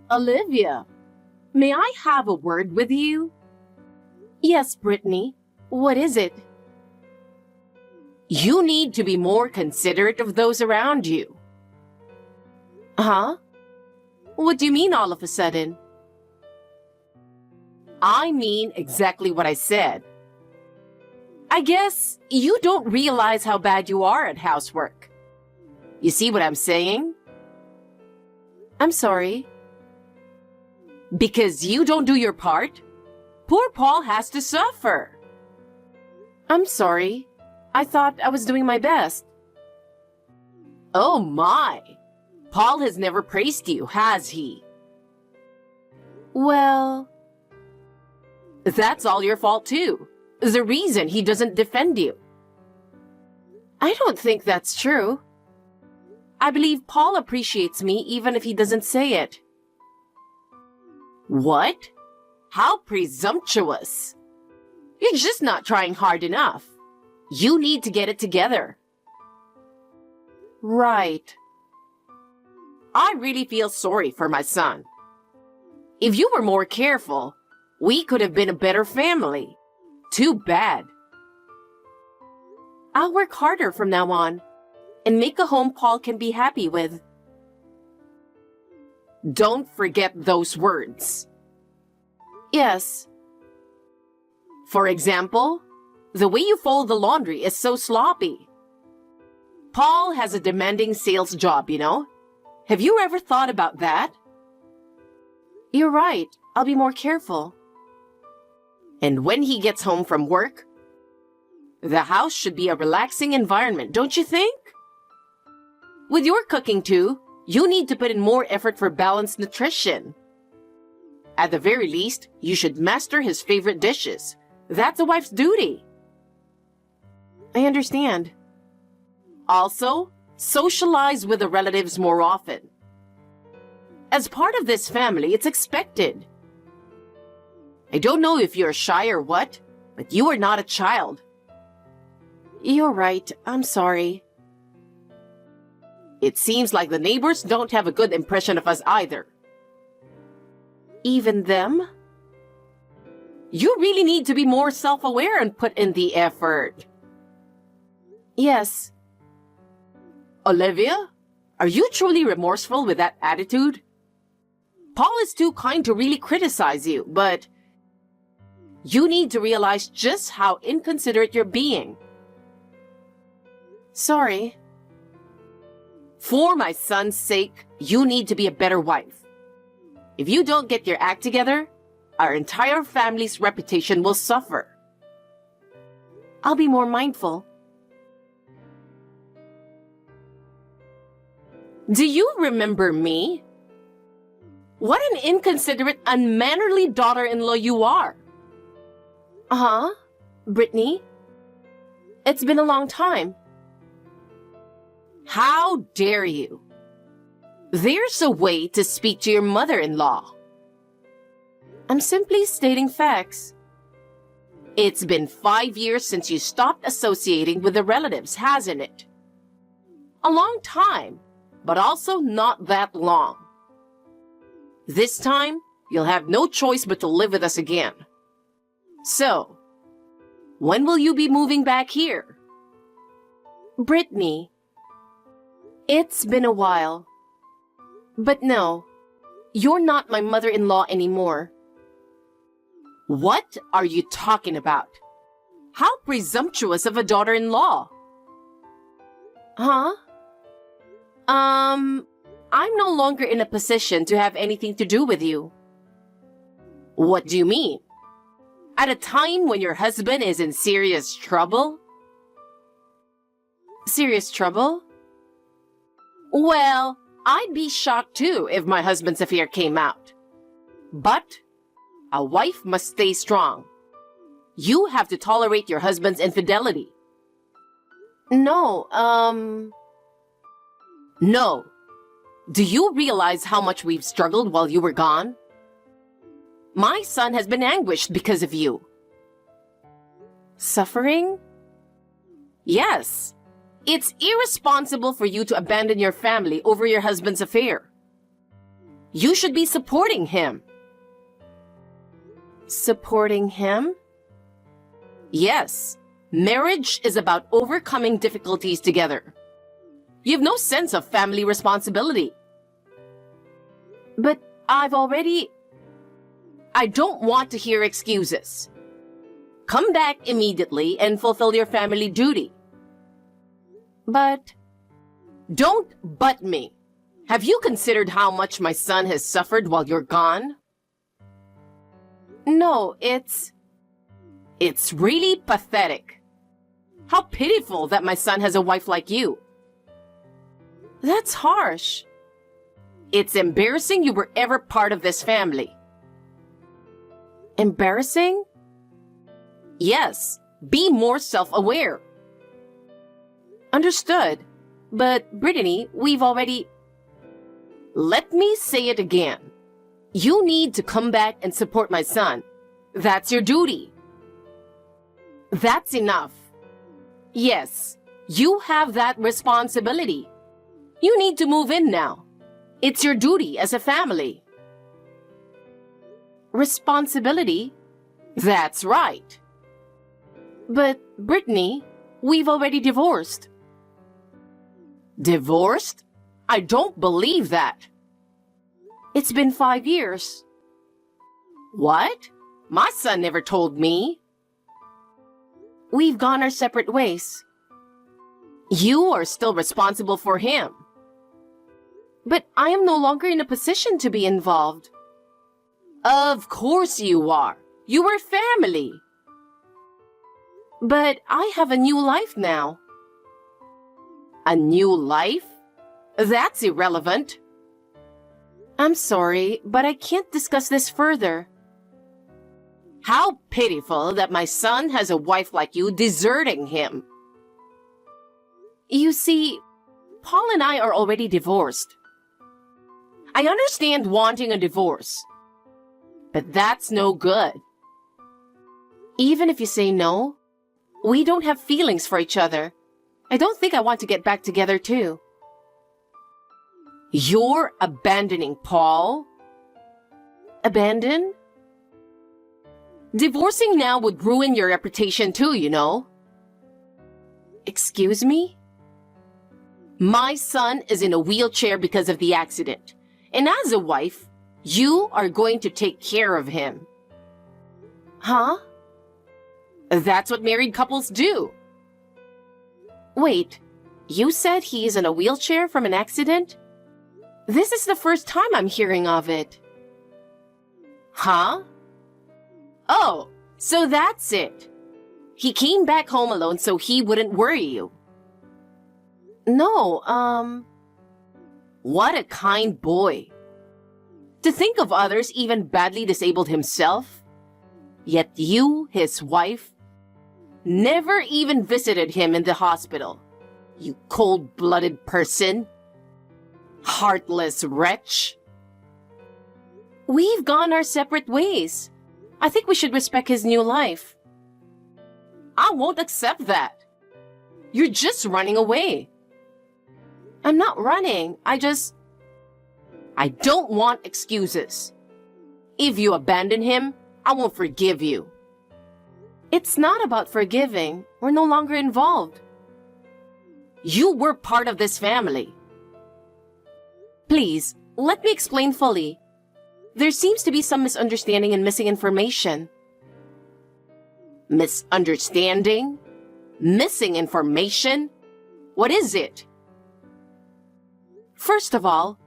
Olivia, may I have a word with you? Yes, Brittany. What is it? You need to be more considerate of those around you. Huh? What do you mean all of a sudden? I mean exactly what I said. I guess you don't realize how bad you are at housework. You see what I'm saying? I'm sorry. Because you don't do your part, poor Paul has to suffer. I'm sorry. I thought I was doing my best. Oh my! Paul has never praised you, has he? Well... That's all your fault too. The reason he doesn't defend you. I don't think that's true. I believe Paul appreciates me even if he doesn't say it. What? How presumptuous! You're just not trying hard enough. You need to get it together. Right. I really feel sorry for my son. If you were more careful, we could have been a better family. Too bad. I'll work harder from now on and make a home Paul can be happy with. Don't forget those words. Yes. For example, the way you fold the laundry is so sloppy. Paul has a demanding sales job, you know? Have you ever thought about that? You're right. I'll be more careful. And when he gets home from work, the house should be a relaxing environment, don't you think? With your cooking too, you need to put in more effort for balanced nutrition. At the very least, you should master his favorite dishes. That's a wife's duty. I understand. Also, socialize with the relatives more often. As part of this family, it's expected. I don't know if you're shy or what, but you are not a child. You're right. I'm sorry. It seems like the neighbors don't have a good impression of us either. Even them? You really need to be more self-aware and put in the effort. Yes. Olivia, are you truly remorseful with that attitude? Paul is too kind to really criticize you, but you need to realize just how inconsiderate you're being. Sorry. For my son's sake, you need to be a better wife. If you don't get your act together, our entire family's reputation will suffer. I'll be more mindful. Do you remember me? What an inconsiderate, unmannerly daughter-in-law you are. Uh-huh. Brittany? It's been a long time. How dare you? There's a way to speak to your mother-in-law. I'm simply stating facts. It's been 5 years since you stopped associating with the relatives, hasn't it? A long time, but also not that long. This time, you'll have no choice but to live with us again. So, when will you be moving back here? Brittany, it's been a while. But no, you're not my mother-in-law anymore. What are you talking about? How presumptuous of a daughter-in-law? Huh? I'm no longer in a position to have anything to do with you. What do you mean? At a time when your husband is in serious trouble? Serious trouble? Well, I'd be shocked too if my husband's affair came out. But a wife must stay strong. You have to tolerate your husband's infidelity. No. Do you realize how much we've struggled while you were gone? My son has been anguished because of you. Suffering? Yes. It's irresponsible for you to abandon your family over your husband's affair. You should be supporting him. Supporting him? Yes. Marriage is about overcoming difficulties together. You have no sense of family responsibility. But I don't want to hear excuses. Come back immediately and fulfill your family duty. But don't butt me. Have you considered how much my son has suffered while you're gone? No, it's really pathetic. How pitiful that my son has a wife like you. That's harsh. It's embarrassing you were ever part of this family. Embarrassing? Yes, be more self-aware. Understood. But, Brittany, Let me say it again. You need to come back and support my son. That's your duty. That's enough. Yes, you have that responsibility. You need to move in now. It's your duty as a family. Responsibility? That's right. But, Brittany, we've already divorced. Divorced? I don't believe that. It's been 5 years. What? My son never told me. We've gone our separate ways. You are still responsible for him. But I am no longer in a position to be involved. Of course you are. You were family. But I have a new life now. A new life? That's irrelevant. I'm sorry, but I can't discuss this further. How pitiful that my son has a wife like you deserting him. You see, Paul and I are already divorced. I understand wanting a divorce, but that's no good. Even if you say no, we don't have feelings for each other. I don't think I want to get back together too. You're abandoning Paul? Abandon? Divorcing now would ruin your reputation too, you know. Excuse me? My son is in a wheelchair because of the accident. And as a wife, you are going to take care of him. Huh? That's what married couples do. Wait, you said he is in a wheelchair from an accident? This is the first time I'm hearing of it. Huh? Oh, so that's it. He came back home alone so he wouldn't worry you. No, what a kind boy. To think of others even badly disabled himself, yet you, his wife, never even visited him in the hospital. You cold-blooded person. Heartless wretch. We've gone our separate ways. I think we should respect his new life. I won't accept that. You're just running away. I'm not running. I don't want excuses. If you abandon him, I won't forgive you. It's not about forgiving. We're no longer involved. You were part of this family. Please, let me explain fully. There seems to be some misunderstanding and missing information. Misunderstanding? Missing information? What is it? First of all,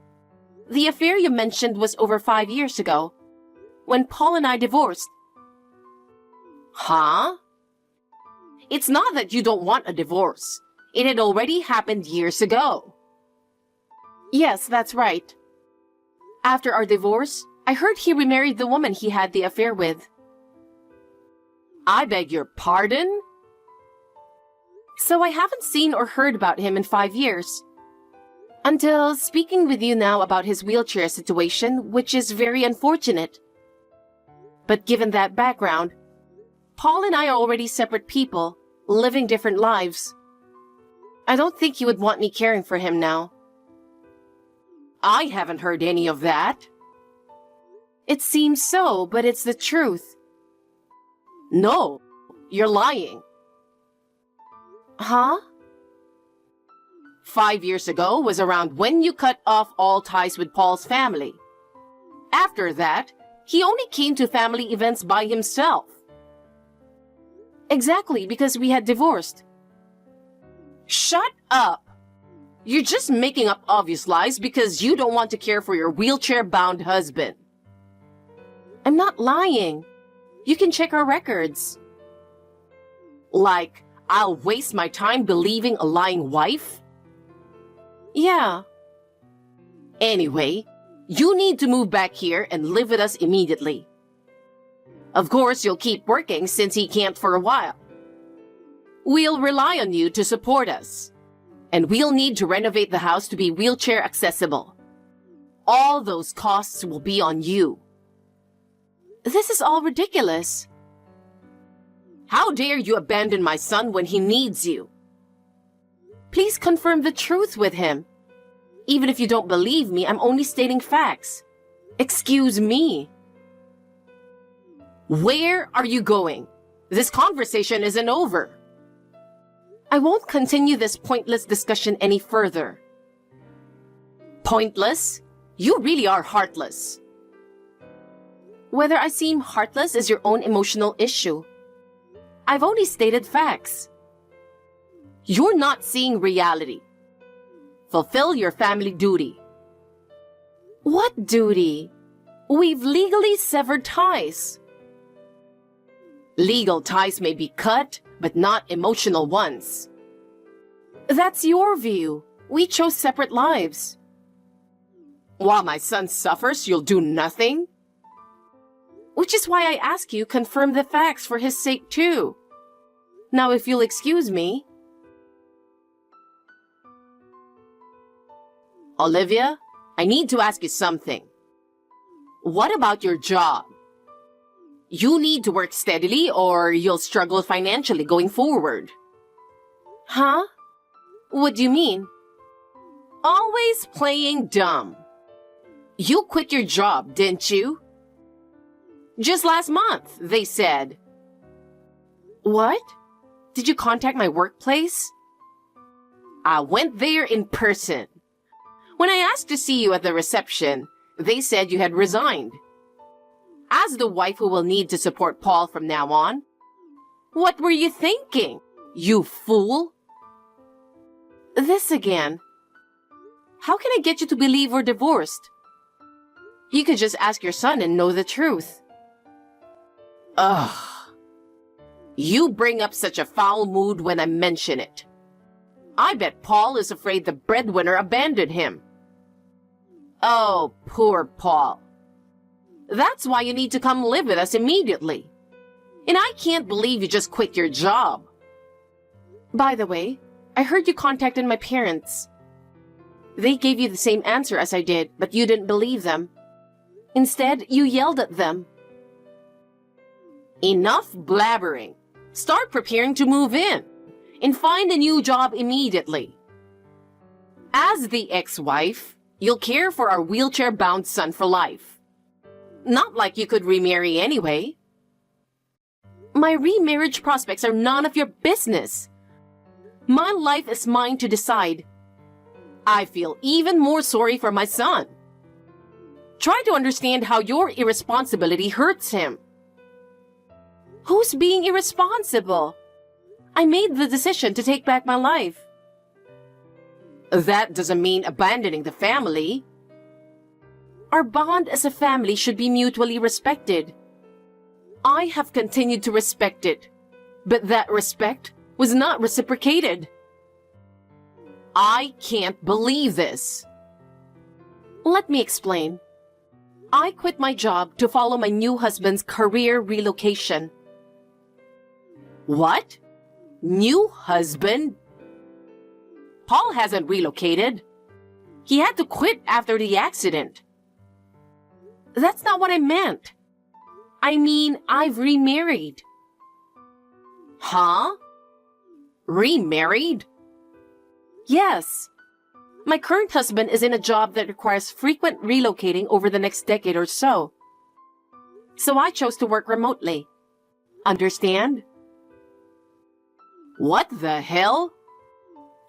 the affair you mentioned was over 5 years ago, when Paul and I divorced. Huh? It's not that you don't want a divorce. It had already happened years ago. Yes, that's right. After our divorce, I heard he remarried the woman he had the affair with. I beg your pardon? So I haven't seen or heard about him in 5 years. Until speaking with you now about his wheelchair situation, which is very unfortunate. But given that background, Paul and I are already separate people, living different lives. I don't think you would want me caring for him now. I haven't heard any of that. It seems so, but it's the truth. No, you're lying. Huh? 5 years ago was around when you cut off all ties with Paul's family. After that, he only came to family events by himself. Exactly, because we had divorced. Shut up! You're just making up obvious lies because you don't want to care for your wheelchair-bound husband. I'm not lying. You can check our records. Like, I'll waste my time believing a lying wife? Yeah. Anyway, you need to move back here and live with us immediately. Of course, you'll keep working since he can't for a while. We'll rely on you to support us. And we'll need to renovate the house to be wheelchair accessible. All those costs will be on you. This is all ridiculous. How dare you abandon my son when he needs you? Please confirm the truth with him. Even if you don't believe me, I'm only stating facts. Excuse me. Where are you going? This conversation isn't over. I won't continue this pointless discussion any further. Pointless? You really are heartless. Whether I seem heartless is your own emotional issue. I've only stated facts. You're not seeing reality. Fulfill your family duty. What duty? We've legally severed ties. Legal ties may be cut, but not emotional ones. That's your view. We chose separate lives. While my son suffers, you'll do nothing? Which is why I ask you confirm the facts for his sake too. Now if you'll excuse me. Olivia, I need to ask you something. What about your job? You need to work steadily or you'll struggle financially going forward. Huh? What do you mean? Always playing dumb. You quit your job, didn't you? Just last month, they said. What? Did you contact my workplace? I went there in person. When I asked to see you at the reception, they said you had resigned. As the wife who will need to support Paul from now on, what were you thinking, you fool? This again. How can I get you to believe we're divorced? You could just ask your son and know the truth. Ugh. You bring up such a foul mood when I mention it. I bet Paul is afraid the breadwinner abandoned him. Oh, poor Paul. That's why you need to come live with us immediately. And I can't believe you just quit your job. By the way, I heard you contacted my parents. They gave you the same answer as I did, but you didn't believe them. Instead, you yelled at them. Enough blabbering. Start preparing to move in and find a new job immediately. As the ex-wife, you'll care for our wheelchair-bound son for life. Not like you could remarry anyway. My remarriage prospects are none of your business. My life is mine to decide. I feel even more sorry for my son. Try to understand how your irresponsibility hurts him. Who's being irresponsible? I made the decision to take back my life. That doesn't mean abandoning the family. Our bond as a family should be mutually respected. I have continued to respect it, but that respect was not reciprocated. I can't believe this. Let me explain. I quit my job to follow my new husband's career relocation. What? New husband? Paul hasn't relocated. He had to quit after the accident. That's not what I meant. I mean, I've remarried. Huh? Remarried? Yes. My current husband is in a job that requires frequent relocating over the next decade or so. So I chose to work remotely. Understand? What the hell?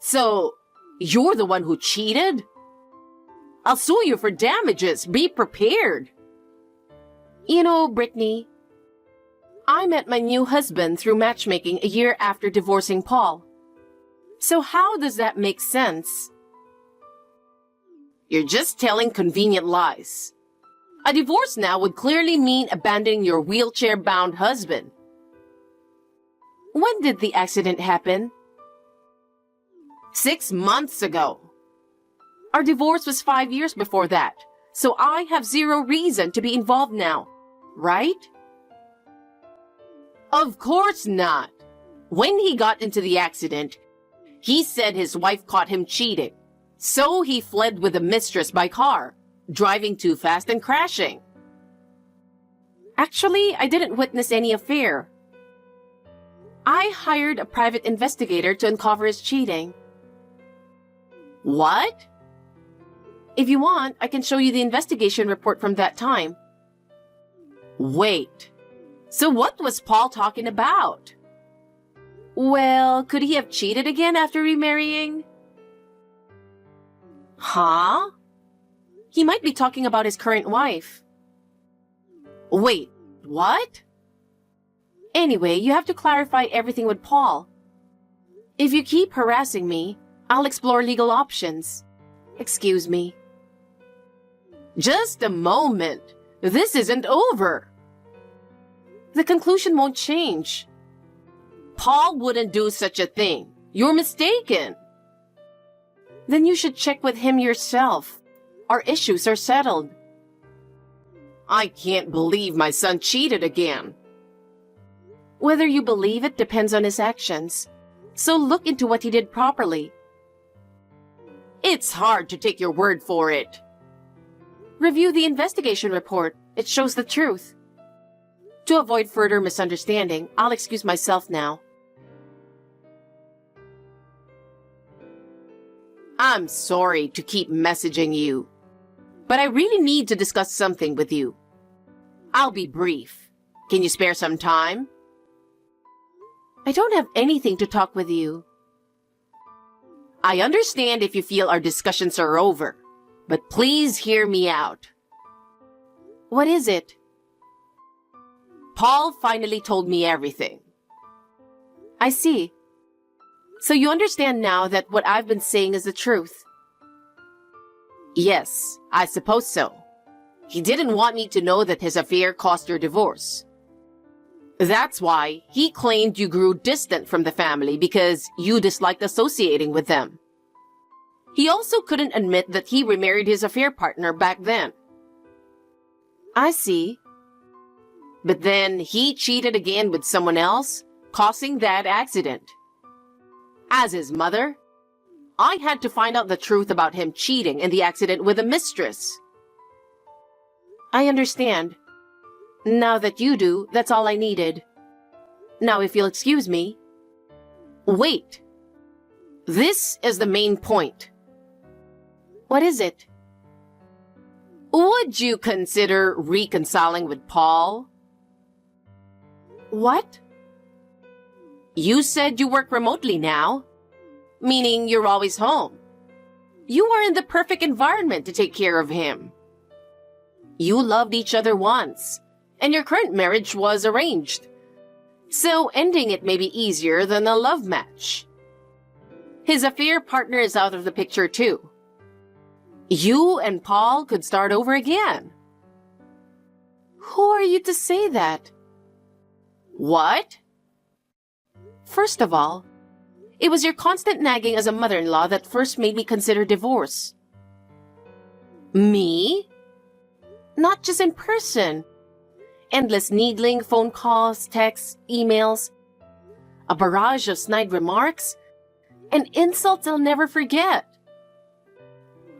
So, you're the one who cheated? I'll sue you for damages. Be prepared. You know, Brittany, I met my new husband through matchmaking a year after divorcing Paul. So how does that make sense? You're just telling convenient lies. A divorce now would clearly mean abandoning your wheelchair-bound husband. When did the accident happen? 6 months ago. Our divorce was 5 years before that, so I have zero reason to be involved now, right? Of course not. When he got into the accident, he said his wife caught him cheating, so he fled with the mistress by car, driving too fast and crashing. Actually, I didn't witness any affair. I hired a private investigator to uncover his cheating. What? If you want, I can show you the investigation report from that time. Wait. So what was Paul talking about? Well, could he have cheated again after remarrying? Huh? He might be talking about his current wife. Wait, what? Anyway, you have to clarify everything with Paul. If you keep harassing me, I'll explore legal options. Excuse me. Just a moment. This isn't over. The conclusion won't change. Paul wouldn't do such a thing. You're mistaken. Then you should check with him yourself. Our issues are settled. I can't believe my son cheated again. Whether you believe it depends on his actions. So look into what he did properly. It's hard to take your word for it. Review the investigation report. It shows the truth. To avoid further misunderstanding, I'll excuse myself now. I'm sorry to keep messaging you, but I really need to discuss something with you. I'll be brief. Can you spare some time? I don't have anything to talk with you. I understand if you feel our discussions are over, but please hear me out. What is it? Paul finally told me everything. I see. So you understand now that what I've been saying is the truth? Yes, I suppose so. He didn't want me to know that his affair caused your divorce. That's why he claimed you grew distant from the family because you disliked associating with them. He also couldn't admit that he remarried his affair partner back then. I see. But then he cheated again with someone else, causing that accident. As his mother, I had to find out the truth about him cheating in the accident with a mistress. I understand. Now that you do, that's all I needed. Now if you'll excuse me. Wait. This is the main point. What is it? Would you consider reconciling with Paul? What? You said you work remotely now, meaning you're always home. You are in the perfect environment to take care of him. You loved each other once, and your current marriage was arranged. So ending it may be easier than a love match. His affair partner is out of the picture too. You and Paul could start over again. Who are you to say that? What? First of all, it was your constant nagging as a mother-in-law that first made me consider divorce. Me? Not just in person. Endless needling, phone calls, texts, emails, a barrage of snide remarks, and insults I'll never forget.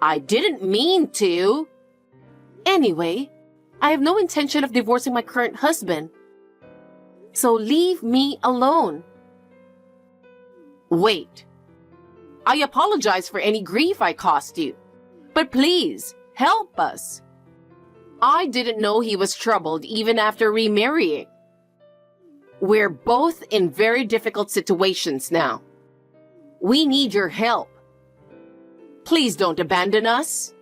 I didn't mean to. Anyway, I have no intention of divorcing my current husband. So leave me alone. Wait. I apologize for any grief I caused you. But please, help us. I didn't know he was troubled even after remarrying. We're both in very difficult situations now. We need your help. Please don't abandon us.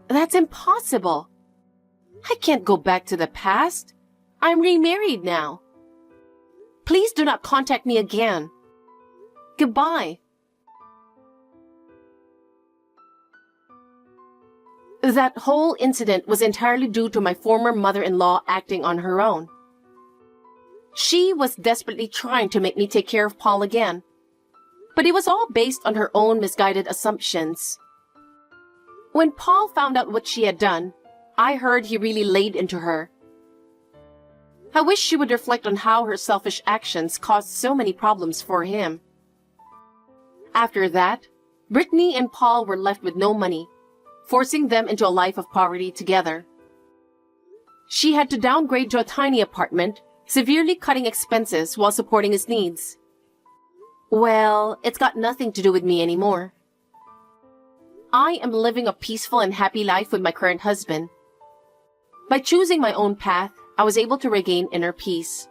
That's impossible. I can't go back to the past. I'm remarried now. Please do not contact me again. Goodbye. That whole incident was entirely due to my former mother-in-law acting on her own. She was desperately trying to make me take care of Paul again. But it was all based on her own misguided assumptions. When Paul found out what she had done, I heard he really laid into her. I wish she would reflect on how her selfish actions caused so many problems for him. After that, Brittany and Paul were left with no money, forcing them into a life of poverty together. She had to downgrade to a tiny apartment, severely cutting expenses while supporting his needs. Well, it's got nothing to do with me anymore. I am living a peaceful and happy life with my current husband. By choosing my own path, I was able to regain inner peace.